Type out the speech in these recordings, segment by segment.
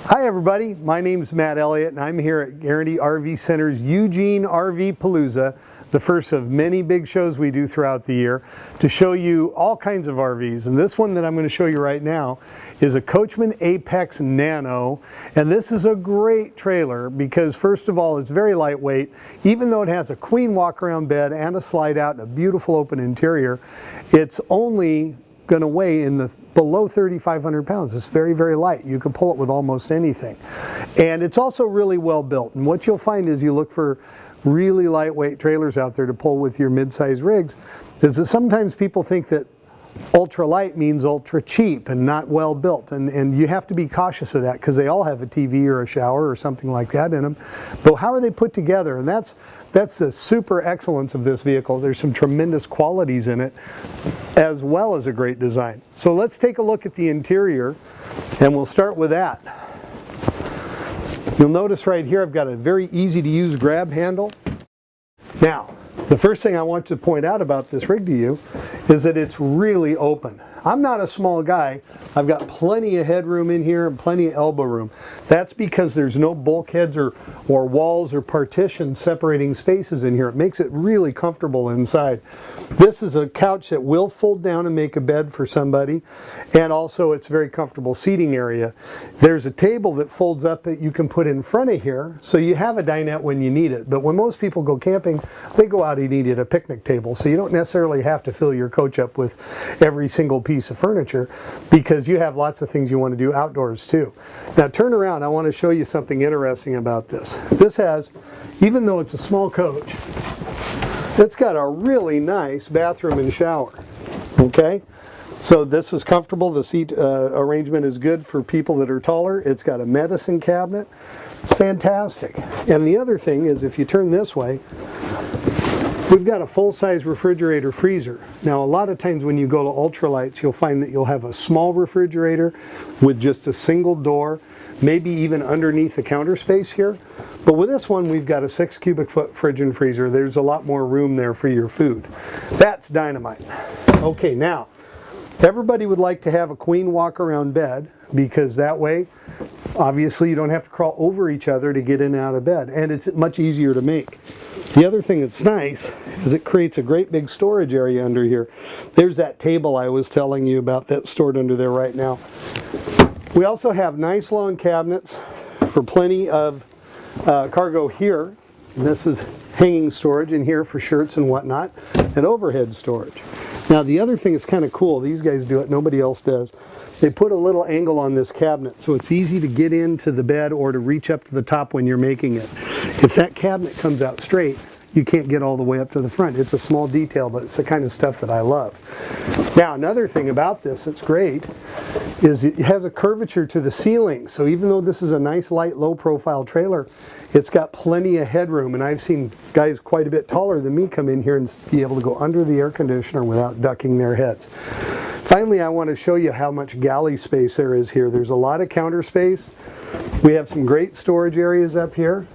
Hi everybody, my name is Matt Elliott and I'm here at Guarantee RV Center's Eugene RV Palooza, the first of many big shows we do throughout the year, to show you all kinds of RVs. And this one that I'm going to show you right now is a Coachmen Apex Nano, and this is a great trailer because first of all it's very lightweight. Even though it has a queen walk-around bed and a slide out and a beautiful open interior, it's only going to weigh in the below 3,500 pounds. It's very, very light. You can pull it with almost anything. And it's also really well built. And what you'll find is you look for really lightweight trailers out there to pull with your mid-size rigs, is that sometimes people think that ultra light means ultra cheap and not well built, and you have to be cautious of that because they all have a TV or a shower or something like that in them. But how are they put together? And that's the super excellence of this vehicle. There's some tremendous qualities in it as well as a great design. So let's take a look at the interior, and we'll start with that. You'll notice right here I've got a very easy to use grab handle. Now, the first thing I want to point out about this rig to you is that it's really open. I'm not a small guy. I've got plenty of headroom in here and plenty of elbow room. That's because there's no bulkheads or walls or partitions separating spaces in here. It makes it really comfortable inside. This is a couch that will fold down and make a bed for somebody, and also it's a very comfortable seating area. There's a table that folds up that you can put in front of here, so you have a dinette when you need it. But when most people go camping, they go out and eat at a picnic table, so you don't necessarily have to fill your coach up with every single piece of furniture because you have lots of things you want to do outdoors too. Now turn around, I want to show you something interesting about this. This has, even though it's a small coach, it's got a really nice bathroom and shower. Okay, so this is comfortable. The seat arrangement is good for people that are taller. It's got a medicine cabinet. It's fantastic. And the other thing is, if you turn this way, we've got a full-size refrigerator freezer. Now a lot of times when you go to ultralights, you'll find that you'll have a small refrigerator with just a single door, maybe even underneath the counter space here. But with this one, we've got a 6 cubic foot fridge and freezer. There's a lot more room there for your food. That's dynamite. Okay, now, everybody would like to have a queen walk-around bed because that way, obviously, you don't have to crawl over each other to get in and out of bed, and it's much easier to make. The other thing that's nice is it creates a great big storage area under here. There's that table I was telling you about that's stored under there right now. We also have nice long cabinets for plenty of cargo here. And this is hanging storage in here for shirts and whatnot, and overhead storage. Now the other thing is kind of cool. These guys do it, nobody else does. They put a little angle on this cabinet so it's easy to get into the bed or to reach up to the top when you're making it. If that cabinet comes out straight, you can't get all the way up to the front. It's a small detail, but it's the kind of stuff that I love. Now another thing about this that's great is it has a curvature to the ceiling. So even though this is a nice light low profile trailer, it's got plenty of headroom, and I've seen guys quite a bit taller than me come in here and be able to go under the air conditioner without ducking their heads. Finally, I want to show you how much galley space there is here. There's a lot of counter space. We have some great storage areas up here.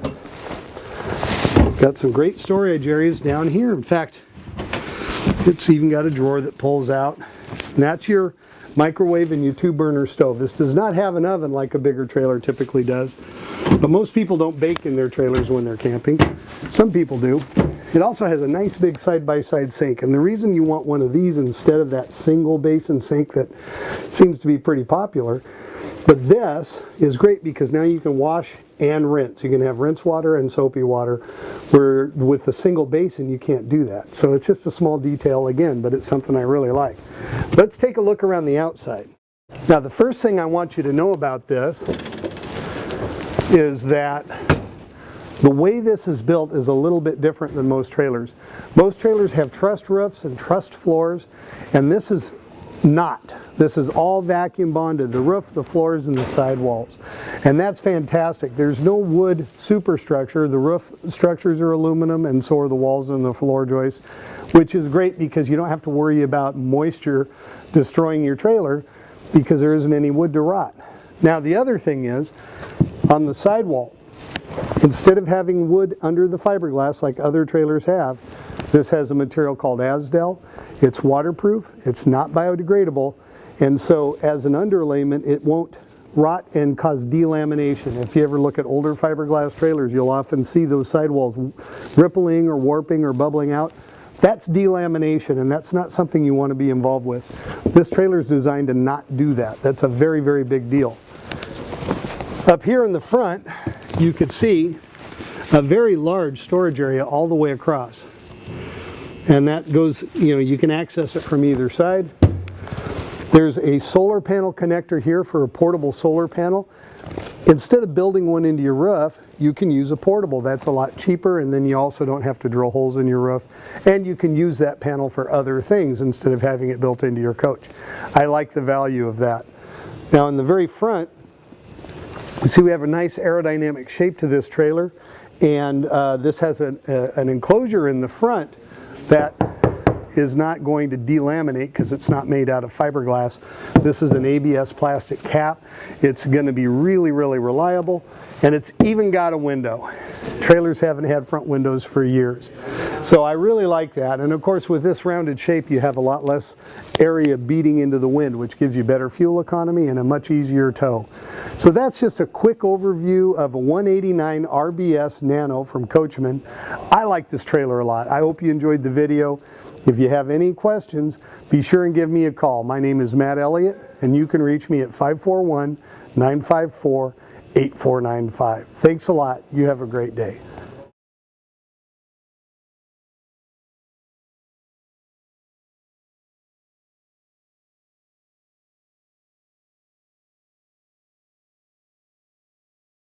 Got some great storage areas down here. In fact, it's even got a drawer that pulls out. And that's your microwave and your 2-burner stove. This does not have an oven like a bigger trailer typically does. But most people don't bake in their trailers when they're camping. Some people do. It also has a nice big side-by-side sink. And the reason you want one of these instead of that single basin sink that seems to be pretty popular, but this is great because now you can wash and rinse. You can have rinse water and soapy water, where with a single basin you can't do that. So it's just a small detail again, but it's something I really like. Let's take a look around the outside. Now the first thing I want you to know about this is that the way this is built is a little bit different than most trailers. Most trailers have trussed roofs and trussed floors, and this is not. This is all vacuum bonded, the roof, the floors, and the sidewalls. And that's fantastic. There's no wood superstructure. The roof structures are aluminum, and so are the walls and the floor joists, which is great because you don't have to worry about moisture destroying your trailer because there isn't any wood to rot. Now the other thing is, on the sidewall, instead of having wood under the fiberglass like other trailers have, this has a material called Asdel. It's waterproof, it's not biodegradable, and so as an underlayment it won't rot and cause delamination. If you ever look at older fiberglass trailers, you'll often see those sidewalls rippling or warping or bubbling out. That's delamination, and that's not something you want to be involved with. This trailer is designed to not do that. That's a very, very big deal. Up here in the front, you could see a very large storage area all the way across. And that goes, you can access it from either side. There's a solar panel connector here for a portable solar panel. Instead of building one into your roof, you can use a portable. That's a lot cheaper, and then you also don't have to drill holes in your roof. And you can use that panel for other things instead of having it built into your coach. I like the value of that. Now in the very front, you see we have a nice aerodynamic shape to this trailer, and this has an enclosure in the front that is not going to delaminate because it's not made out of fiberglass. This is an ABS plastic cap. It's going to be really, really reliable, and it's even got a window. Trailers haven't had front windows for years. So I really like that, and of course with this rounded shape you have a lot less area beating into the wind, which gives you better fuel economy and a much easier tow. So that's just a quick overview of a 189 RBS Nano from Coachmen. I like this trailer a lot. I hope you enjoyed the video. If you have any questions, be sure and give me a call. My name is Matt Elliott, and you can reach me at 541-954-8495. Thanks a lot. You have a great day.